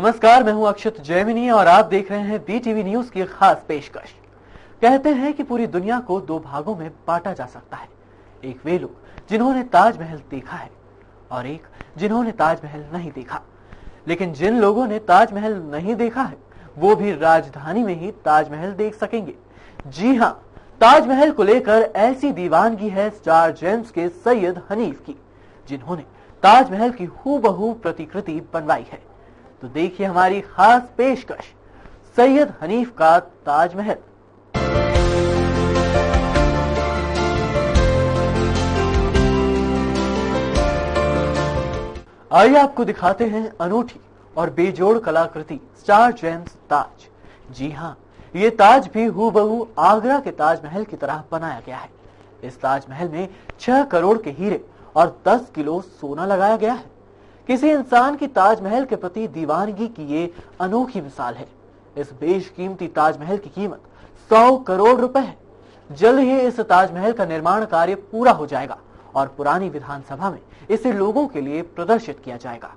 नमस्कार, मैं हूं अक्षत जैमिनी और आप देख रहे हैं BTV न्यूज की खास पेशकश। कहते हैं कि पूरी दुनिया को दो भागों में बांटा जा सकता है। एक वे लोग जिन्होंने ताजमहल देखा है और एक जिन्होंने ताजमहल नहीं देखा। लेकिन जिन लोगों ने ताजमहल नहीं देखा है वो भी राजधानी में ही ताजमहल देख सकेंगे। जी हां, ताजमहल को लेकर ऐसी दीवानगी है स्टार जेम्स के सैयद हनीफ की, जिन्होंने ताजमहल की हूबहू प्रतिकृति बनवाई है। तो देखिए हमारी खास पेशकश, सैयद हनीफ का ताजमहल। आइए आपको दिखाते हैं अनूठी और बेजोड़ कलाकृति स्टार जेम्स ताज। जी हां, ये ताज भी हूबहू आगरा के ताजमहल की तरह बनाया गया है। इस ताजमहल में 6 करोड़ के हीरे और 10 किलो सोना लगाया गया है। किसी इंसान की ताजमहल के प्रति दीवानगी की ये अनोखी मिसाल है। इस बेशकीमती ताजमहल की कीमत 100 करोड़ रुपए है। जल्द ही इस ताजमहल का निर्माण कार्य पूरा हो जाएगा और पुरानी विधानसभा में इसे लोगों के लिए प्रदर्शित किया जाएगा।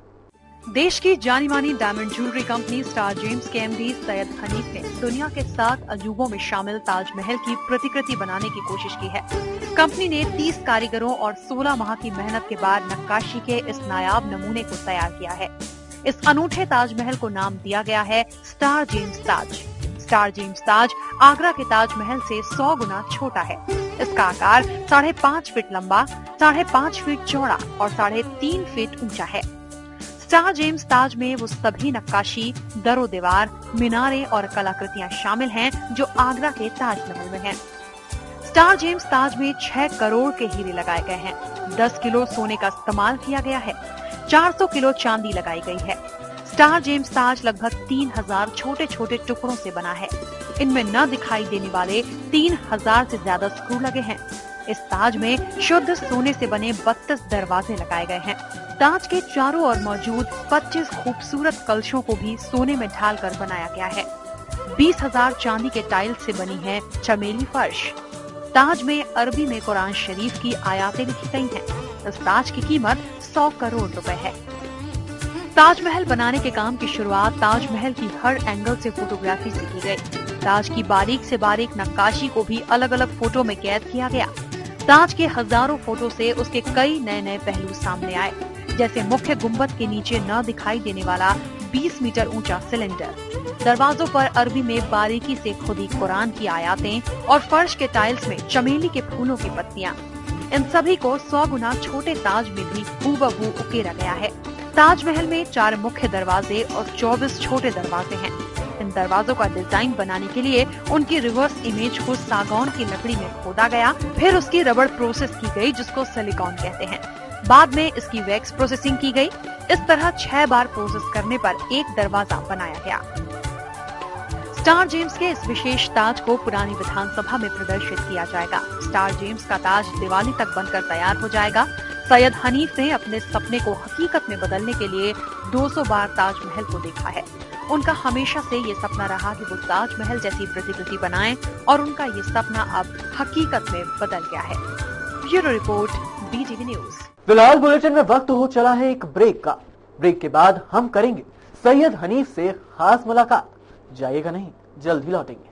देश की जानी मानी diamond jewellery company star James के MD सैयद हनीफ ने दुनिया के 7 अजूबों में शामिल ताजमहल की प्रतिकृति बनाने की कोशिश की है। कंपनी ने 30 कारीगरों और 16 माह की मेहनत के बाद नक्काशी के इस नायाब नमूने को तैयार किया है। इस अनूठे ताजमहल को नाम दिया गया है स्टार जेम्स ताज। स्टार जेम्स ताज आगरा के ताजमहल से 100 गुना छोटा है। इसका आकार 5.5 फीट लंबा, 5.5 फीट चौड़ा और 3.5 फीट ऊंचा है। स्टार जेम्स ताज में वो सभी नक्काशी, दरो दीवार, मीनारे और कलाकृतियां शामिल हैं जो आगरा के ताजमहल में हैं। स्टार जेम्स ताज में 6 करोड़ के हीरे लगाए गए हैं। 10 किलो सोने का इस्तेमाल किया गया है। 400 किलो चांदी लगाई गई है। स्टार जेम्स ताज लगभग 3000 छोटे छोटे टुकड़ों से बना है। इनमें न दिखाई देने वाले 3000 से ज्यादा स्क्रू लगे हैं। इस ताज में शुद्ध सोने से बने 32 दरवाजे लगाए गए हैं। ताज के चारों ओर मौजूद 25 खूबसूरत कलशों को भी सोने में ढालकर बनाया गया है। 20,000 चांदी के टाइल्स से बनी है चमेली फर्श। ताज में अरबी में कुरान शरीफ की आयातें लिखी गई हैं। इस ताज की कीमत 100 करोड़ रुपए है। ताजमहल बनाने के काम की शुरुआत ताजमहल की हर एंगल से फोटोग्राफी से की गई। ताज की बारीक से बारीक नक्काशी को भी अलग अलग फोटो में कैद किया गया। ताज के हजारों फोटो से उसके कई नए नए पहलू सामने आए, जैसे मुख्य गुंबद के नीचे न दिखाई देने वाला 20 मीटर ऊंचा सिलेंडर, दरवाजों पर अरबी में बारीकी से खुदी कुरान की आयातें और फर्श के टाइल्स में चमेली के फूलों की पत्तियां। इन सभी को 100 गुना छोटे ताज में भी हूबहू उकेरा गया है। ताजमहल में 4 मुख्य दरवाजे और 24 छोटे दरवाजे हैं। इन दरवाजों का डिजाइन बनाने के लिए उनकी रिवर्स इमेज को सागौन की लकड़ी में खोदा गया, फिर उसकी रबड़ प्रोसेस की गई जिसको सिलिकॉन कहते हैं। बाद में इसकी वैक्स प्रोसेसिंग की गई। इस तरह 6 बार प्रोसेस करने पर एक दरवाजा बनाया गया। स्टार जेम्स के इस विशेष ताज को पुरानी विधानसभा में प्रदर्शित किया जाएगा। स्टार जेम्स का ताज दिवाली तक बनकर तैयार हो जाएगा। सैयद हनीफ ने अपने सपने को हकीकत में बदलने के लिए 200 बार ताजमहल को देखा है। उनका हमेशा से ये सपना रहा कि वो ताजमहल जैसी प्रतिकृति बनाएं और उनका ये सपना अब हकीकत में बदल गया है। Bureau report, BTV news. फिलहाल बुलेटिन में वक्त हो चला है एक ब्रेक का। ब्रेक के बाद हम करेंगे सैयद हनीफ से खास मुलाकात। जाइएगा नहीं, जल्द ही लौटेंगे।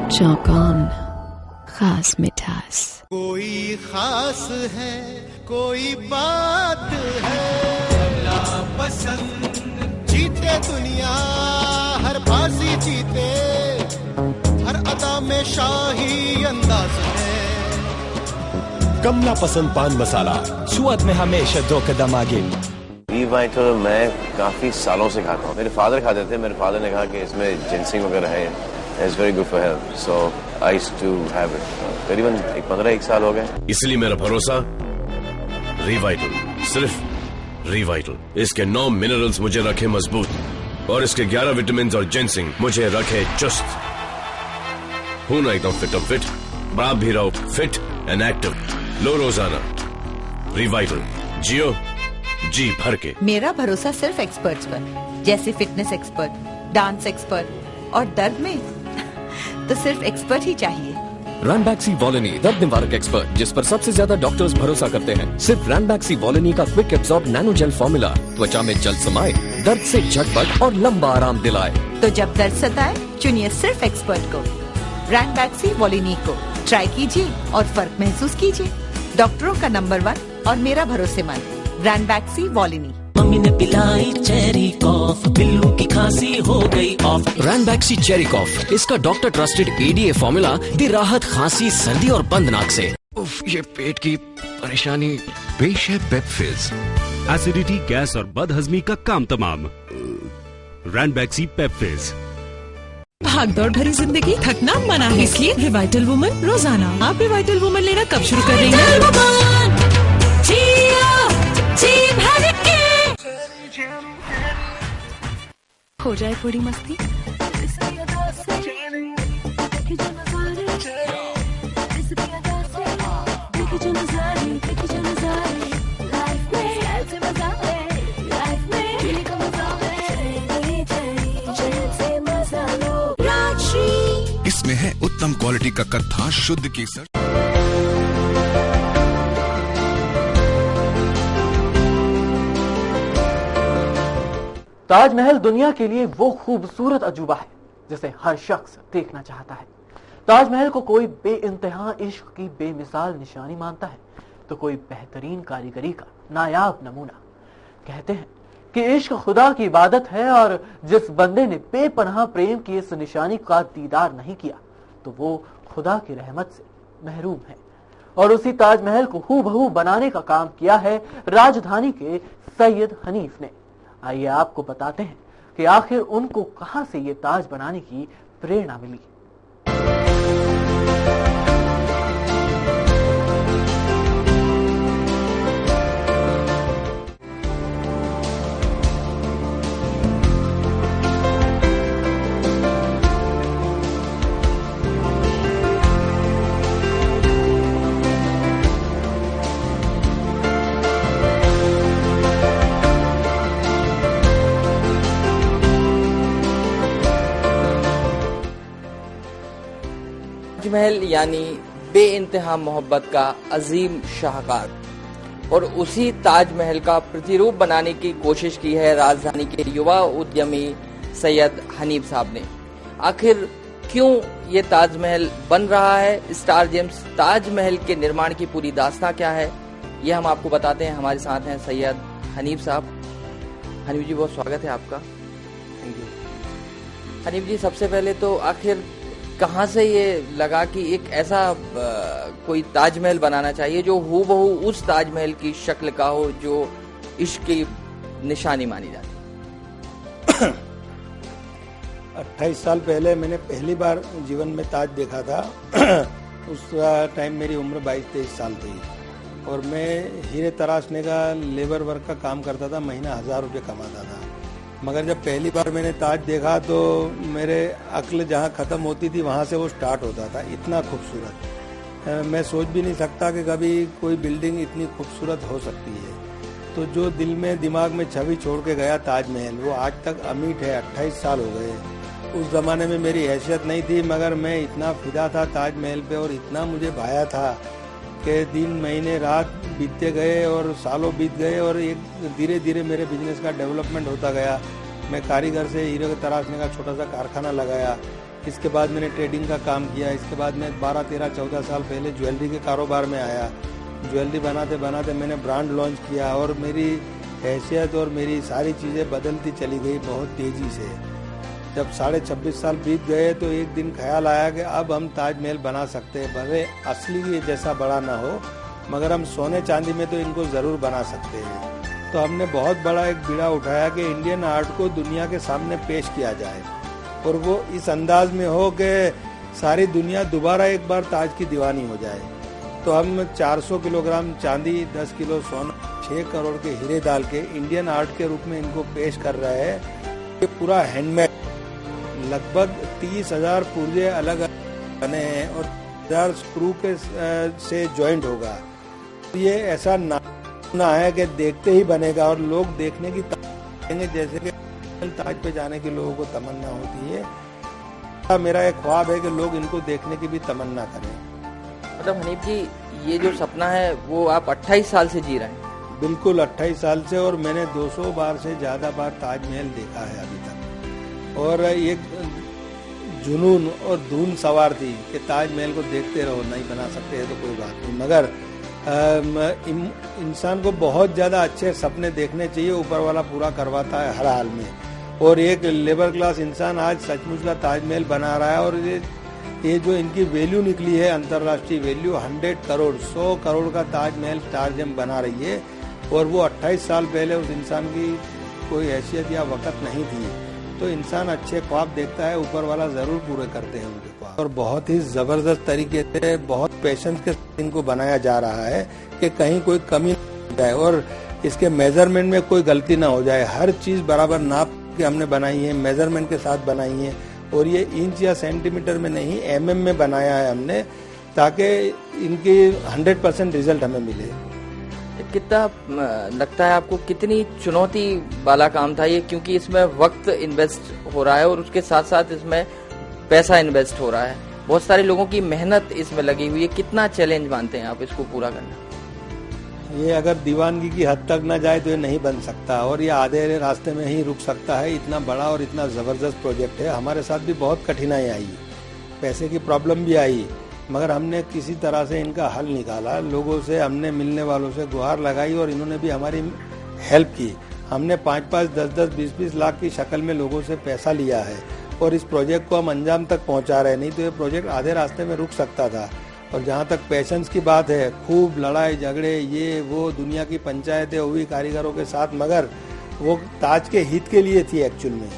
चौकान खास मिठास। कोई खास है, कोई बात है, अल्लाह पसंद जीते दुनिया, हर बाजी जीते, हर अदा में शाही अंदाज है। कमला पसंद पान मसाला, स्वाद में हमेशा 2 कदम आगे। रीवाइटल मैं काफी सालों से खाता हूँ। मेरे फादर खाते थे। मेरे फादर ने कहा कि इसमें जिंसिंग वगैरह है, It's very good for health. So I used to have it. करीबन 15 साल हो गए। इसलिए मेरा भरोसा रीवाइटल, सिर्फ रीवाइटल। इसके 9 मिनरल्स मुझे रखे मजबूत और इसके 11 विटामिन और जिंसिंग मुझे रखे चुस्त। हूं ना एकदम फिट। आप भी रहो फिट एंड एक्टिव। लो रोजाना रिवाइटल, जियो जी भर के। मेरा भरोसा सिर्फ एक्सपर्ट्स पर, जैसे फिटनेस एक्सपर्ट, डांस एक्सपर्ट और दर्द में तो सिर्फ एक्सपर्ट ही चाहिए। रैनबैक्सी वॉलिनी दर्द निवारक एक्सपर्ट, जिस पर सबसे ज्यादा डॉक्टर्स भरोसा करते हैं। सिर्फ रैनबैक्सी वॉलिनी का quick absorb nano gel formula त्वचा में जल्द समाए, दर्द से झटपट और लंबा आराम दिलाए। तो जब दर्द सताए चुनिए सिर्फ एक्सपर्ट को, रैनबैक्सी वॉलिनी को ट्राई कीजिए और फर्क महसूस कीजिए। डॉक्टरों का नंबर 1 और मेरा भरोसेमंद रैनबैक्सी वॉलिनी। मम्मी ने पिलाई चेरी कॉफ, बिल्लू की खांसी हो गई ऑफ। रैनबैक्सी चेरी कॉफ, इसका डॉक्टर ट्रस्टेड एडीए फॉर्मूला दी राहत खांसी, सर्दी और बंद नाक से। उफ, ये पेट की परेशानी। पेश है पेप्फिज, एसिडिटी, गैस और बदहजमी का काम तमाम। रैनबैक्सी पेप्फिज। भागदौड़ भरी जिंदगी थकना मना है, इसलिए रिवाइटल वुमन रोजाना। आप रिवाइटल वुमन लेना कब शुरू कर रही हैं? हो जाए थोड़ी मस्ती, इसमें है उत्तम क्वालिटी का कत्था, शुद्ध केसर। ताजमहल दुनिया के लिए वो खूबसूरत अजूबा है जिसे हर शख्स देखना चाहता है। ताजमहल को कोई बेइंतहा इश्क की बेमिसाल निशानी मानता है, तो कोई बेहतरीन कारीगरी का नायाब नमूना। कहते हैं कि इश्क खुदा की इबादत है, और जिस बंदे ने बेपनाह प्रेम की इस निशानी का दीदार नहीं किया तो वो खुदा की रहमत से महरूम है। और उसी ताजमहल को हूबहू बनाने का काम किया है राजधानी के सैयद हनीफ ने। आइए आपको बताते हैं कि आखिर उनको कहां से ये ताज बनाने की प्रेरणा मिली। ताजमहल यानी बेइंतहा मोहब्बत का अजीम शाहकार, और उसी ताजमहल का प्रतिरूप बनाने की कोशिश की है राजधानी के युवा उद्यमी सैयद हनीफ साहब ने। आखिर क्यों ये ताजमहल बन रहा है? स्टार जेम्स ताजमहल के निर्माण की पूरी दास्तां क्या है, ये हम आपको बताते हैं। हमारे साथ हैं सैयद हनीफ साहब। हनीफ जी, बहुत स्वागत है आपका। Thank you. हनीफ जी, सबसे पहले तो आखिर कहाँ से ये लगा कि एक ऐसा कोई ताजमहल बनाना चाहिए जो हूबहू उस ताजमहल की शक्ल का हो जो इश्क की निशानी मानी जाती? 28 साल पहले मैंने पहली बार जीवन में ताज देखा था। उस टाइम मेरी उम्र 22-23 साल थी और मैं हीरे तराशने का लेबर वर्क का काम करता था। महीना 1000 रुपये कमाता था। मगर जब पहली बार मैंने ताज देखा तो मेरे अक्ल जहाँ ख़त्म होती थी वहाँ से वो स्टार्ट होता था। इतना खूबसूरत, मैं सोच भी नहीं सकता कि कभी कोई बिल्डिंग इतनी खूबसूरत हो सकती है। तो जो दिल में दिमाग में छवि छोड़ के गया ताजमहल, वो आज तक अमिट है। 28 साल हो गए। उस ज़माने में मेरी हैसियत नहीं थी, मगर मैं इतना फिदा था ताजमहल पे और इतना मुझे भाया था कि दिन महीने रात बीतते गए और सालों बीत गए और एक धीरे धीरे मेरे बिजनेस का डेवलपमेंट होता गया। मैं कारीगर से हीरे को तराशने का छोटा सा कारखाना लगाया। इसके बाद मैंने ट्रेडिंग का काम किया। इसके बाद मैं 12, 13, 14 साल पहले ज्वेलरी के कारोबार में आया। ज्वेलरी बनाते बनाते मैंने ब्रांड लॉन्च किया और मेरी हैसियत और मेरी सारी चीज़ें बदलती चली गई बहुत तेज़ी से। जब 26.5 साल बीत गए तो एक दिन ख्याल आया कि अब हम ताजमहल बना सकते हैं। भले असली ये जैसा बड़ा ना हो, मगर हम सोने चांदी में तो इनको ज़रूर बना सकते हैं। तो हमने बहुत बड़ा एक बीड़ा उठाया कि इंडियन आर्ट को दुनिया के सामने पेश किया जाए और वो इस अंदाज में हो कि सारी दुनिया दोबारा एक बार ताज की दीवानी हो जाए। तो हम 400 किलोग्राम चांदी, 10 किलो सोना, 6 करोड़ के हीरे डाल के इंडियन आर्ट के रूप में इनको पेश कर रहे हैं। ये पूरा हैंडमेड, लगभग 30,000 पुर्जे अलग बने हैं और स्क्रू के से जॉइंट होगा। ये ऐसा ना है कि देखते ही बनेगा और लोग देखने की तमन्ना, जैसे कि ताज पे जाने की लोगों को तमन्ना होती है। मेरा एक ख्वाब है कि लोग इनको देखने की भी तमन्ना करें। मतलब हनीफ जी, ये जो सपना है वो आप 28 साल से जी रहे हैं? बिल्कुल 28 साल से, और मैंने 200 बार से ज्यादा बार ताजमहल देखा है अभी तक। और एक जुनून और धुन सवार थी कि ताजमहल को देखते रहो, नहीं बना सकते हैं तो कोई बात नहीं, मगर इंसान को बहुत ज्यादा अच्छे सपने देखने चाहिए। ऊपर वाला पूरा करवाता है हर हाल में। और एक लेबर क्लास इंसान आज सचमुच का ताजमहल बना रहा है। और ये जो इनकी वैल्यू निकली है, अंतर्राष्ट्रीय वैल्यू 100 करोड़ 100 करोड़ का ताजमहल स्टारजेम बना रही है। और वो 28 साल पहले उस इंसान की कोई हैसियत या वक़्त नहीं थी। तो इंसान अच्छे ख्वाब देखता है, ऊपर वाला जरूर पूरे करते हैं उनके ख्वाब। और बहुत ही जबरदस्त तरीके से, बहुत पेशेंस के साथ इनको बनाया जा रहा है कि कहीं कोई कमी न हो जाए और इसके मेजरमेंट में कोई गलती ना हो जाए। हर चीज बराबर नाप के हमने बनाई है, मेजरमेंट के साथ बनाई है। और ये इंच या सेंटीमीटर में नहीं, mm में बनाया है हमने, ताकि इनकी 100% रिजल्ट हमें मिले। कितना लगता है आपको, कितनी चुनौती वाला काम था ये? क्योंकि इसमें वक्त इन्वेस्ट हो रहा है और उसके साथ साथ इसमें पैसा इन्वेस्ट हो रहा है, बहुत सारे लोगों की मेहनत इसमें लगी हुई है। कितना चैलेंज मानते हैं आप इसको पूरा करना? ये अगर दीवानगी की हद तक ना जाए तो ये नहीं बन सकता, और ये आधे रास्ते में ही रुक सकता है। इतना बड़ा और इतना जबरदस्त प्रोजेक्ट है। हमारे साथ भी बहुत कठिनाई आई, पैसे की प्रॉब्लम भी आई, मगर हमने किसी तरह से इनका हल निकाला। लोगों से, हमने मिलने वालों से गुहार लगाई और इन्होंने भी हमारी हेल्प की। हमने 5-5, 10-10, 20-20 लाख की शक्ल में लोगों से पैसा लिया है और इस प्रोजेक्ट को हम अंजाम तक पहुंचा रहे। नहीं तो ये प्रोजेक्ट आधे रास्ते में रुक सकता था। और जहाँ तक पेशेंस की बात है, खूब लड़ाई झगड़े, ये वो, दुनिया की पंचायतें हुई कारीगरों के साथ, मगर वो ताज के हित के लिए थी एक्चुअल में।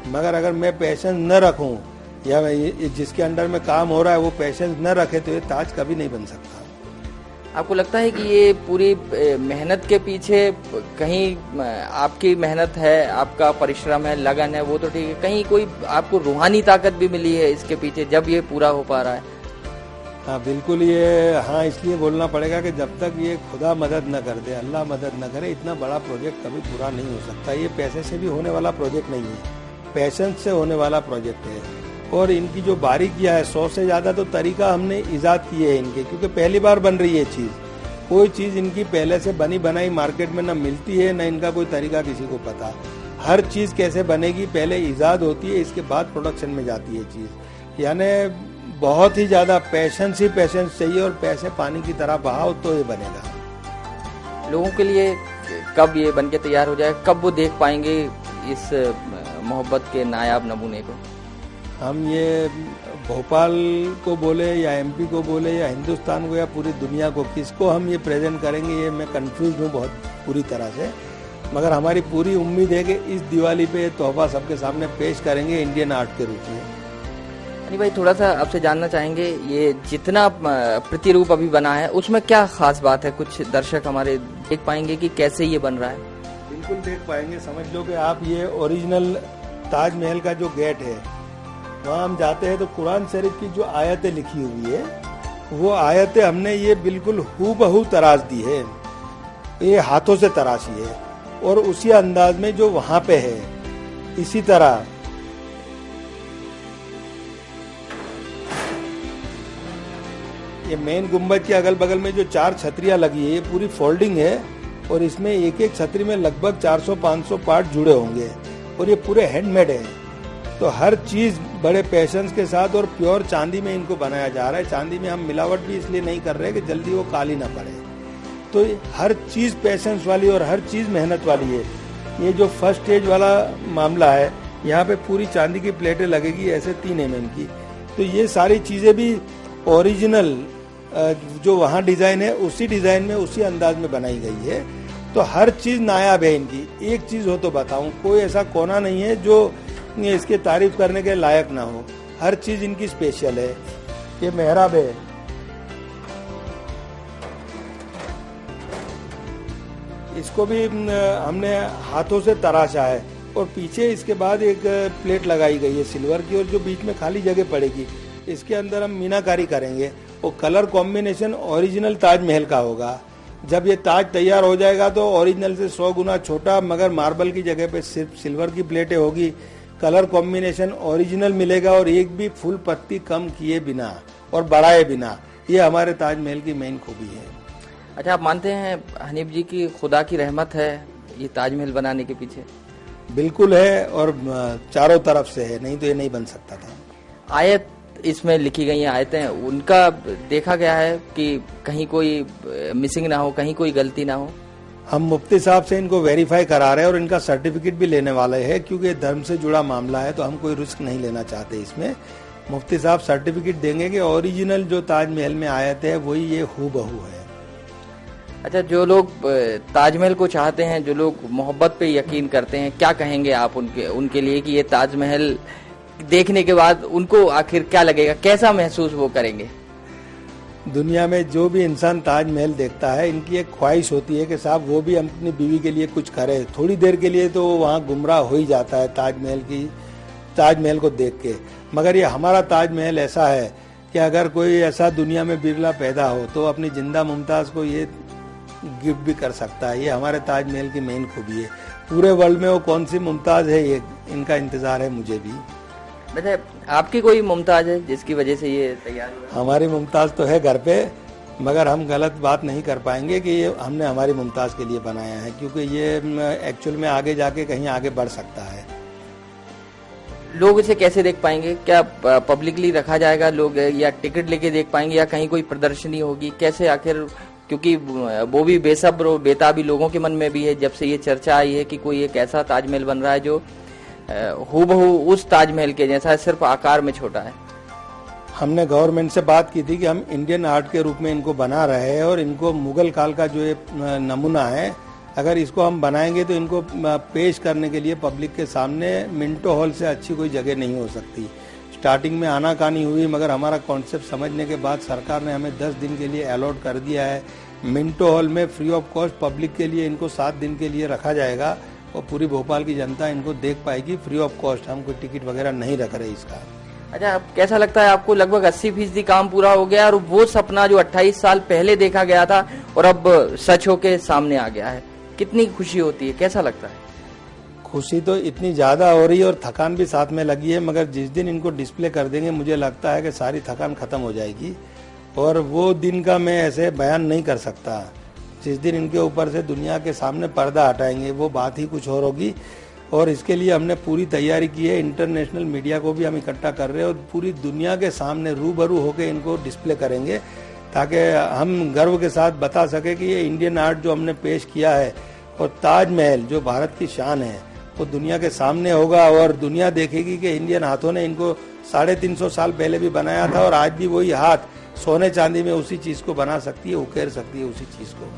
मगर अगर मैं पेशेंस न रखूं या जिसके अंडर में काम हो रहा है वो पेशेंस न रखे तो ये ताज कभी नहीं बन सकता। आपको लगता है कि ये पूरी मेहनत के पीछे कहीं आपकी मेहनत है, आपका परिश्रम है, लगन है, वो तो ठीक है, कहीं कोई आपको रूहानी ताकत भी मिली है इसके पीछे जब ये पूरा हो पा रहा है? हाँ बिल्कुल, ये हाँ इसलिए बोलना पड़ेगा कि जब तक ये खुदा मदद न कर दे, अल्लाह मदद न करे, इतना बड़ा प्रोजेक्ट कभी पूरा नहीं हो सकता। ये पैसे से भी होने वाला प्रोजेक्ट नहीं है, पैशंस से होने वाला प्रोजेक्ट है। और इनकी जो बारीकियां है, 100 से ज्यादा तो तरीका हमने इजाद किए हैं इनके, क्योंकि पहली बार बन रही है चीज। कोई चीज इनकी पहले से बनी बनाई मार्केट में न मिलती है, न इनका कोई तरीका किसी को पता। हर चीज कैसे बनेगी पहले इजाद होती है, इसके बाद प्रोडक्शन में जाती है चीज। यानी बहुत ही ज्यादा पेशेंस ही पेशेंस चाहिए, और पैसे पानी की तरह बहाओ तो ये बनेगा। लोगों के लिए कब ये बन के तैयार हो जाए, कब वो देख पाएंगे इस मोहब्बत के नायाब नमूने को? हम ये भोपाल को बोले या एमपी को बोले या हिंदुस्तान को या पूरी दुनिया को, किसको हम ये प्रेजेंट करेंगे ये मैं कंफ्यूज हूँ बहुत पूरी तरह से। मगर हमारी पूरी उम्मीद है कि इस दिवाली पे तोहफा सबके सामने पेश करेंगे इंडियन आर्ट के रूप में। हनी भाई, थोड़ा सा आपसे जानना चाहेंगे, ये जितना प्रतिरूप अभी बना है उसमें क्या खास बात है? कुछ दर्शक हमारे देख पाएंगे कि कैसे ये बन रहा है? बिल्कुल देख पाएंगे। समझ लो कि आप ये ओरिजिनल ताजमहल का जो गेट है, वहाँ हम जाते हैं तो कुरान शरीफ की जो आयतें लिखी हुई है, वो आयतें हमने ये बिल्कुल हूबहू तराश दी है, ये हाथों से तराशी है, और उसी अंदाज में जो वहां पे है इसी तरह ये मेन गुम्बद के अगल बगल में जो 4 छतरियां लगी है, ये पूरी फोल्डिंग है, और इसमें एक एक छतरी में लगभग 400-500 पार्ट जुड़े होंगे, और ये पूरे हैंडमेड है। तो हर चीज बड़े पेशेंस के साथ और प्योर चांदी में इनको बनाया जा रहा है। चांदी में हम मिलावट भी इसलिए नहीं कर रहे कि जल्दी वो काली ना पड़े। तो हर चीज पेशेंस वाली और हर चीज मेहनत वाली है। ये जो फर्स्ट स्टेज वाला मामला है, यहाँ पे पूरी चांदी की प्लेटें लगेगी ऐसे 3 mm की। तो ये सारी चीजें भी ओरिजिनल जो वहाँ डिजाइन है उसी डिजाइन में उसी अंदाज में बनाई गई है। तो हर चीज नायाब है इनकी। एक चीज हो तो बताऊं, कोई ऐसा कोना नहीं है जो इसके तारीफ करने के लायक ना हो। हर चीज इनकी स्पेशल है। ये मेहराब है, इसको भी हमने हाथों से तराशा है, और पीछे इसके बाद एक प्लेट लगाई गई है सिल्वर की, और जो बीच में खाली जगह पड़ेगी इसके अंदर हम मीनाकारी करेंगे, वो कलर कॉम्बिनेशन ओरिजिनल ताजमहल का होगा। जब ये ताज तैयार हो जाएगा तो ओरिजिनल से 100 गुना छोटा, मगर मार्बल की जगह पे सिर्फ सिल्वर की प्लेटें होगी। कलर कॉम्बिनेशन ओरिजिनल मिलेगा और एक भी फूल पत्ती कम किए बिना और बढ़ाए बिना। ये हमारे ताजमहल की मेन खूबी है। अच्छा, आप मानते हैं हनीफ जी की खुदा की रहमत है ये ताजमहल बनाने के पीछे? बिल्कुल है, और चारों तरफ से है, नहीं तो ये नहीं बन सकता था। आयत इसमें लिखी गई हैं, आयतें, उनका देखा गया है कि कहीं कोई मिसिंग ना हो, कहीं कोई गलती ना हो। हम मुफ्ती साहब से इनको वेरीफाई करा रहे हैं और इनका सर्टिफिकेट भी लेने वाले हैं, क्योंकि धर्म से जुड़ा मामला है तो हम कोई रिस्क नहीं लेना चाहते इसमें। मुफ्ती साहब सर्टिफिकेट देंगे कि ओरिजिनल जो ताजमहल में आयत है वही ये हूबहू है। अच्छा, जो लोग ताजमहल को चाहते हैं, जो लोग मोहब्बत पे यकीन करते हैं, क्या कहेंगे आप उनके लिए कि ये ताजमहल देखने के बाद उनको आखिर क्या लगेगा, कैसा महसूस वो करेंगे? दुनिया में जो भी इंसान ताजमहल देखता है, इनकी एक ख्वाहिश होती है कि साहब वो भी अपनी बीवी के लिए कुछ करे। थोड़ी देर के लिए तो वहाँ गुमराह हो ही जाता है ताजमहल को देख के, मगर ये हमारा ताजमहल ऐसा है कि अगर कोई ऐसा दुनिया में बिरला पैदा हो तो अपनी जिंदा मुमताज को ये गिफ्ट भी कर सकता है। ये हमारे ताजमहल की मेन खूबी है। पूरे वर्ल्ड में वो कौन सी मुमताज है, ये इनका इंतजार है मुझे भी। वैसे आपकी कोई मुमताज है जिसकी वजह से ये तैयार हुआ? हमारी मुमताज तो है घर पे, मगर हम गलत बात नहीं कर पाएंगे कि ये हमने हमारी मुमताज के लिए बनाया है, क्योंकि ये एक्चुअल में आगे जाके कहीं आगे बढ़ सकता है। लोग इसे कैसे देख पाएंगे? क्या पब्लिकली रखा जाएगा लोग, या टिकट लेके देख पाएंगे, या कहीं कोई प्रदर्शनी होगी? कैसे आखिर, क्योंकि वो भी बेसब्र और बेताबी लोगों के मन में भी है जब से ये चर्चा आई है कि कोई एक ऐसा ताजमहल बन रहा है जो हूबहू उस ताजमहल के जैसा है, सिर्फ आकार में छोटा है। हमने गवर्नमेंट से बात की थी कि हम इंडियन आर्ट के रूप में इनको बना रहे हैं, और इनको मुगल काल का जो ये नमूना है, अगर इसको हम बनाएंगे तो इनको पेश करने के लिए पब्लिक के सामने मिंटो हॉल से अच्छी कोई जगह नहीं हो सकती। स्टार्टिंग में आनाकानी हुई, मगर हमारा कॉन्सेप्ट समझने के बाद सरकार ने हमें 10 दिन के लिए अलॉट कर दिया है। मिंटो हॉल में फ्री ऑफ कॉस्ट पब्लिक के लिए इनको 7 दिन के लिए रखा जाएगा, और पूरी भोपाल की जनता इनको देख पाएगी फ्री ऑफ कॉस्ट। हम कोई टिकट वगैरह नहीं रख रहे इसका। अच्छा, अब कैसा लगता है आपको? लगभग 80% काम पूरा हो गया, और वो सपना जो 28 साल पहले देखा गया था और अब सच होके सामने आ गया है, कितनी खुशी होती है, कैसा लगता है? खुशी तो इतनी ज्यादा हो रही है और थकान भी साथ में लगी है, मगर जिस दिन इनको डिस्प्ले कर देंगे मुझे लगता है कि सारी थकान खत्म हो जाएगी, और वो दिन का मैं ऐसे बयान नहीं कर सकता। जिस दिन इनके ऊपर से दुनिया के सामने पर्दा हटाएंगे वो बात ही कुछ और होगी, और इसके लिए हमने पूरी तैयारी की है। इंटरनेशनल मीडिया को भी हम इकट्ठा कर रहे हैं, और पूरी दुनिया के सामने रूबरू होकर इनको डिस्प्ले करेंगे, ताकि हम गर्व के साथ बता सके कि ये इंडियन आर्ट जो हमने पेश किया है, और ताजमहल जो भारत की शान है, वो दुनिया के सामने होगा, और दुनिया देखेगी कि इंडियन हाथों ने इनको 350 साल पहले भी बनाया था, और आज भी वही हाथ सोने चांदी में उसी चीज को बना सकती है, उकेर सकती है उसी चीज को।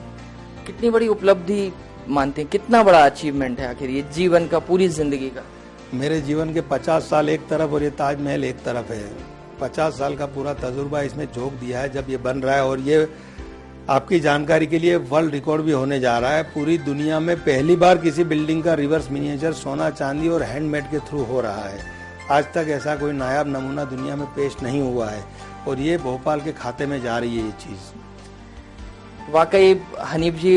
कितनी बड़ी उपलब्धि मानते हैं, कितना बड़ा अचीवमेंट है आखिर ये जीवन का, पूरी जिंदगी का? मेरे जीवन के 50 साल एक तरफ और ये ताजमहल एक तरफ है। 50 साल का पूरा तजुर्बा इसमें झोंक दिया है जब ये बन रहा है, और ये आपकी जानकारी के लिए वर्ल्ड रिकॉर्ड भी होने जा रहा है। पूरी दुनिया में पहली बार किसी बिल्डिंग का रिवर्स मिनिएचर सोना चांदी और हैंडमेड के थ्रू हो रहा है। आज तक ऐसा कोई नायाब नमूना दुनिया में पेश नहीं हुआ है, और ये भोपाल के खाते में जा रही है ये चीज। वाकई हनीफ जी,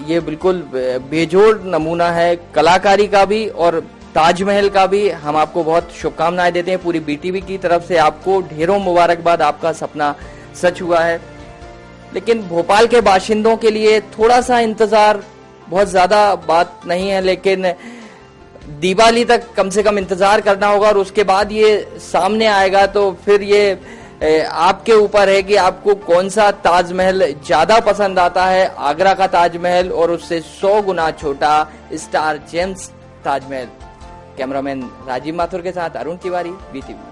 ये बिल्कुल बेजोड़ नमूना है, कलाकारी का भी और ताजमहल का भी। हम आपको बहुत शुभकामनाएं देते हैं, पूरी बीटीवी की तरफ से आपको ढेरों मुबारकबाद। आपका सपना सच हुआ है, लेकिन भोपाल के बाशिंदों के लिए थोड़ा सा इंतजार, बहुत ज्यादा बात नहीं है, लेकिन दिवाली तक कम से कम इंतजार करना होगा, और उसके बाद ये सामने आएगा। तो फिर ये आपके ऊपर है कि आपको कौन सा ताजमहल ज्यादा पसंद आता है, आगरा का ताजमहल और उससे 100 गुना छोटा star James Taj Mahal. Cameraman Rajiv Mathur के साथ अरुण तिवारी, बीटीवी।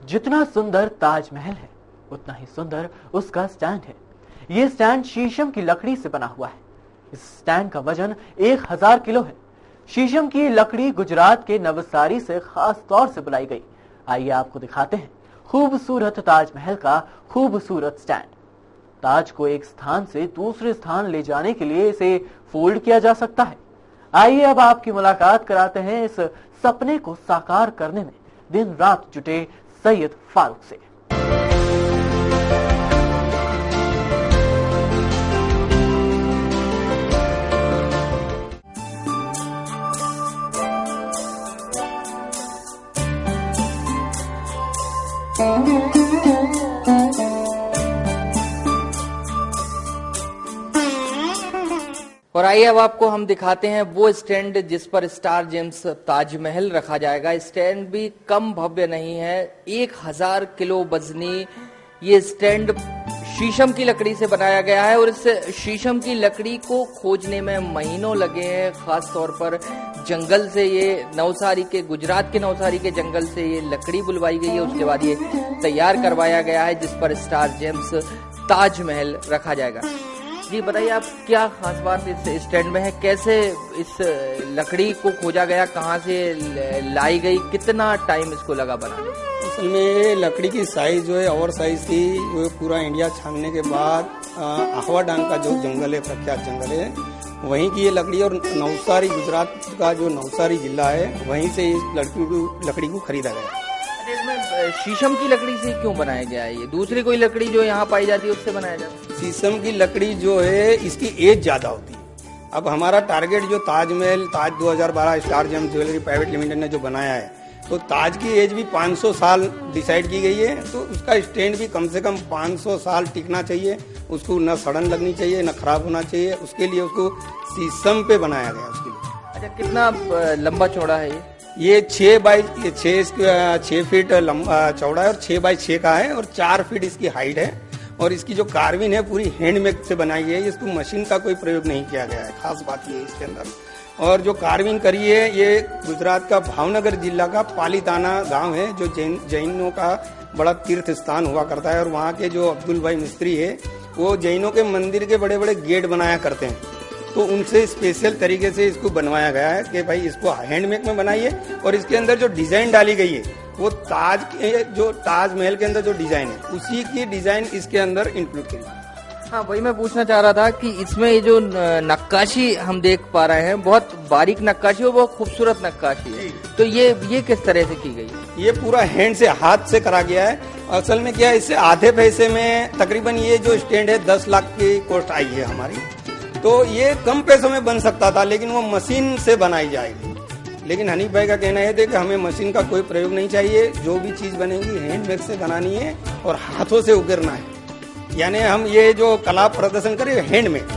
जितना सुंदर ताजमहल है, उतना ही सुंदर उसका स्टैंड है। ये स्टैंड शीशम की लकड़ी से बना हुआ है। इस स्टैंड का वजन 1000 किलो है। शीशम की लकड़ी गुजरात के नवसारी से खास तौर से बुलाई गई। आइए आपको दिखाते हैं खूबसूरत ताजमहल का खूबसूरत स्टैंड। ताज को एक स्थान से दूसरे स्थान ले जाने के लिए इसे फोल्ड किया जा सकता है। आइए अब आपकी मुलाकात कराते हैं इस सपने को साकार करने में दिन रात जुटे सैयद फारूक से। और आइए अब आपको हम दिखाते हैं वो स्टैंड जिस पर स्टार जेम्स ताजमहल रखा जाएगा। स्टैंड भी कम भव्य नहीं है, 1000 किलो वजनी ये स्टैंड शीशम की लकड़ी से बनाया गया है और इस शीशम की लकड़ी को खोजने में महीनों लगे हैं। खास तौर पर जंगल से ये नवसारी के गुजरात के नवसारी के जंगल से ये लकड़ी बुलवाई गई है, उसके बाद ये तैयार करवाया गया है जिस पर स्टार जेम्स ताजमहल रखा जाएगा। जी बताइए, आप क्या खास बात इस स्टैंड में है, कैसे इस लकड़ी को खोजा गया, कहाँ से लाई गई, कितना टाइम इसको लगा बनाने? असल में लकड़ी की साइज जो है ओवर साइज थी, वो पूरा इंडिया छानने के बाद आहवाडांग का जो जंगल है, प्रख्यात जंगल है, वहीं की ये लकड़ी और नवसारी गुजरात का जो नवसारी जिला है वहीं से इस लकड़ी को खरीदा गया। इसमें शीशम की लकड़ी से क्यों बनाया गया है? ये दूसरी कोई लकड़ी जो यहाँ पाई जाती है उससे बनाया जाता है? शीशम की लकड़ी जो है इसकी एज ज्यादा होती है। अब हमारा टारगेट जो ताजमहल ताज 2012 star James jewellery private limited ने जो बनाया है, तो ताज की एज भी 500 साल डिसाइड की गई है, तो उसका स्टैंड भी कम से कम 500 साल टिकना चाहिए, उसको न सड़न लगनी चाहिए न खराब होना चाहिए, उसके लिए उसको शीशम पे बनाया गया उसके लिए। अच्छा, कितना लंबा चौड़ा है ये 6 बाई 6 फीट लंबा चौड़ा है और 6 बाई 6 का है और 4 फीट इसकी हाइट है। और इसकी जो कार्विंग है पूरी हैंडमेड से बनाई गई है, इसको मशीन का कोई प्रयोग नहीं किया गया है, खास बात ये है इसके अंदर। और जो कार्विंग करी है ये गुजरात का भावनगर जिला का पालीताना गांव है, जो जैनों का बड़ा तीर्थ स्थान हुआ करता है। और वहाँ के जो अब्दुल भाई मिस्त्री है वो जैनों के मंदिर के बड़े बड़े गेट बनाया करते हैं, तो उनसे स्पेशल तरीके से इसको बनवाया गया है कि भाई इसको हैंडमेड में बनाइए। और इसके अंदर जो डिजाइन डाली गई है वो ताज के जो ताजमहल के अंदर जो डिजाइन है उसी की डिजाइन इसके अंदर इंक्लूड की। हाँ, वही मैं पूछना चाह रहा था कि इसमें ये जो नक्काशी हम देख पा रहे हैं, बहुत बारीक नक्काशी और बहुत खूबसूरत नक्काशी है, तो ये किस तरह से की गई है? ये पूरा हैंड से हाथ से करा गया है। असल में क्या है, इससे आधे पैसे में तकरीबन ये जो स्टैंड है 10 लाख की कॉस्ट आई है हमारी। तो ये कम पैसों में बन सकता था, लेकिन वो मशीन से बनाई जाएगी। लेकिन हनीफ भाई का कहना है कि हमें मशीन का कोई प्रयोग नहीं चाहिए, जो भी चीज बनेगी हैंडमेड से बनानी है और हाथों से उकेरना है, यानी हम ये जो कला प्रदर्शन करें हैंडमेड।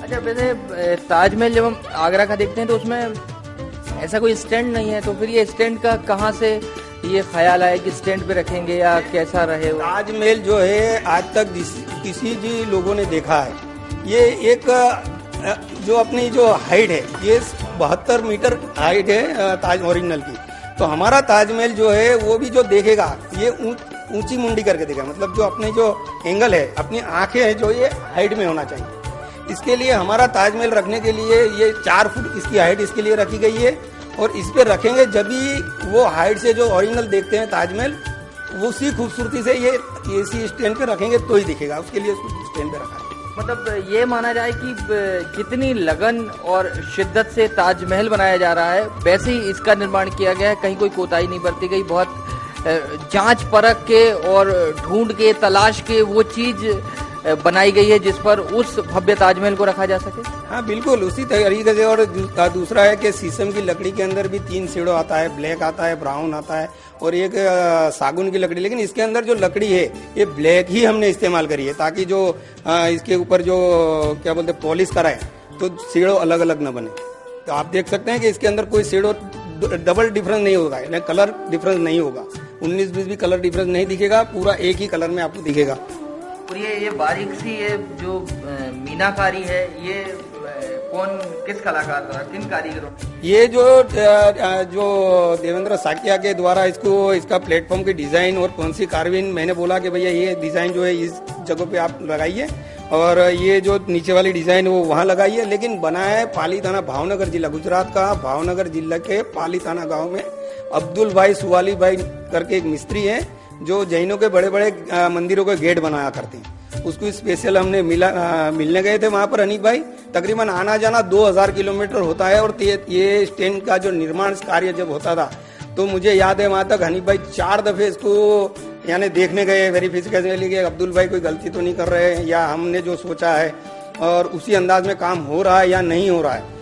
अच्छा, वैसे ताजमहल जब हम आगरा का देखते हैं तो उसमें ऐसा कोई स्टैंड नहीं है, तो फिर ये स्टैंड का कहाँ से ये ख्याल आया कि स्टैंड पे रखेंगे या कैसा रहे? ताजमहल जो है आज तक किसी भी लोगों ने देखा है, ये एक जो अपनी जो हाइट है ये 72 मीटर हाइट है ताज ओरिजिनल की। तो हमारा ताजमहल जो है वो भी जो देखेगा ये ऊंची मुंडी करके देखेगा, मतलब जो अपने जो एंगल है, अपनी आंखें हैं जो ये हाइट में होना चाहिए। इसके लिए हमारा ताजमहल रखने के लिए ये 4 फुट इसकी हाइट इसके लिए रखी गई है। और इस पे रखेंगे जब भी वो हाइट से जो ओरिजिनल देखते हैं ताजमहल, उसी खूबसूरती से ये इसी स्टैंड पे रखेंगे तो ही दिखेगा, उसके लिए उसको स्टैंड पे रखा है। मतलब ये माना जाए कि कितनी लगन और शिद्दत से ताजमहल बनाया जा रहा है, वैसे ही इसका निर्माण किया गया है, कहीं कोई कोताही नहीं बरती गई। बहुत जांच परख के और ढूंढ के तलाश के वो चीज बनाई गई है जिस पर उस भव्य ताजमहल को रखा जा सके। हाँ बिल्कुल उसी तरीके से। और दूसरा है कि शीशम की लकड़ी के अंदर भी 3 शेडो आता है, ब्लैक आता है, ब्राउन आता है और एक सागुन की लकड़ी। लेकिन इसके अंदर जो लकड़ी है ये ब्लैक ही हमने इस्तेमाल करी है, ताकि जो इसके ऊपर जो क्या बोलते पॉलिश कराए तो शेडो अलग अलग न बने। तो आप देख सकते हैं कि इसके अंदर कोई शेडो डबल डिफरेंस नहीं होगा, कलर डिफरेंस नहीं होगा, 19-20 भी कलर डिफरेंस नहीं दिखेगा, पूरा एक ही कलर में आपको दिखेगा। और ये बारीक सी ये जो मीनाकारी है, ये कौन किस कलाकार द्वारा, किन कारीगरों? ये जो देवेंद्र साकिया के द्वारा इसका प्लेटफॉर्म की डिजाइन और कौन सी कार्विन, मैंने बोला कि भैया ये डिजाइन जो है इस जगह पे आप लगाइए और ये जो नीचे वाली डिजाइन वो वहाँ लगाइए। लेकिन बनाया है पालीताना, भावनगर जिला, गुजरात का भावनगर जिला के पालीताना गाँव में अब्दुल भाई सुवाली भाई करके एक मिस्त्री है जो जैनों के बड़े बड़े मंदिरों के गेट बनाया करते हैं। उसको स्पेशल हमने मिलने गए थे वहां पर हनीफ भाई। तकरीबन आना जाना 2000 किलोमीटर होता है और ये स्टैंड का जो निर्माण कार्य जब होता था तो मुझे याद है वहां तक हनीफ भाई 4 दफे इसको यानी देखने गए, वेरिफिकेशन के लिए अब्दुल भाई कोई गलती तो नहीं कर रहे हैं या हमने जो सोचा है और उसी अंदाज में काम हो रहा है या नहीं हो रहा है।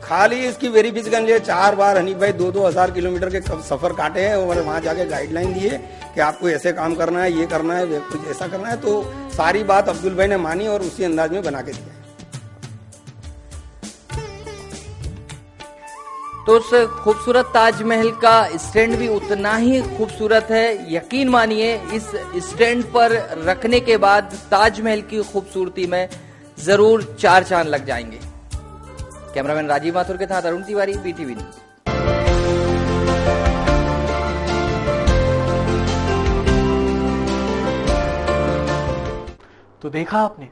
खाली इसकी वेरिफिकेशन के लिए 4 बार हनीफ भाई 2-2 हजार किलोमीटर के सफर काटे हैं और वहां जाके गाइडलाइन दिए कि आपको ऐसे काम करना है, ये करना है, कुछ ऐसा करना है। तो सारी बात अब्दुल भाई ने मानी और उसी अंदाज में बना के दिया। तो उस खूबसूरत ताजमहल का स्टैंड भी उतना ही खूबसूरत है। यकीन मानिए इस स्टैंड पर रखने के बाद ताजमहल की खूबसूरती में जरूर 4 चांद लग जाएंगे। कैमरामैन राजीव माथुर के साथ अरुण तिवारी, BTV न्यूज। तो देखा आपने,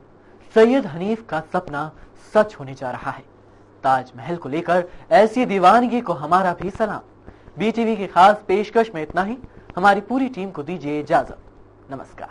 सैयद हनीफ का सपना सच होने जा रहा है। ताजमहल को लेकर ऐसी दीवानगी को हमारा भी सलाम। BTV की खास पेशकश में इतना ही। हमारी पूरी टीम को दीजिए इजाजत। नमस्कार।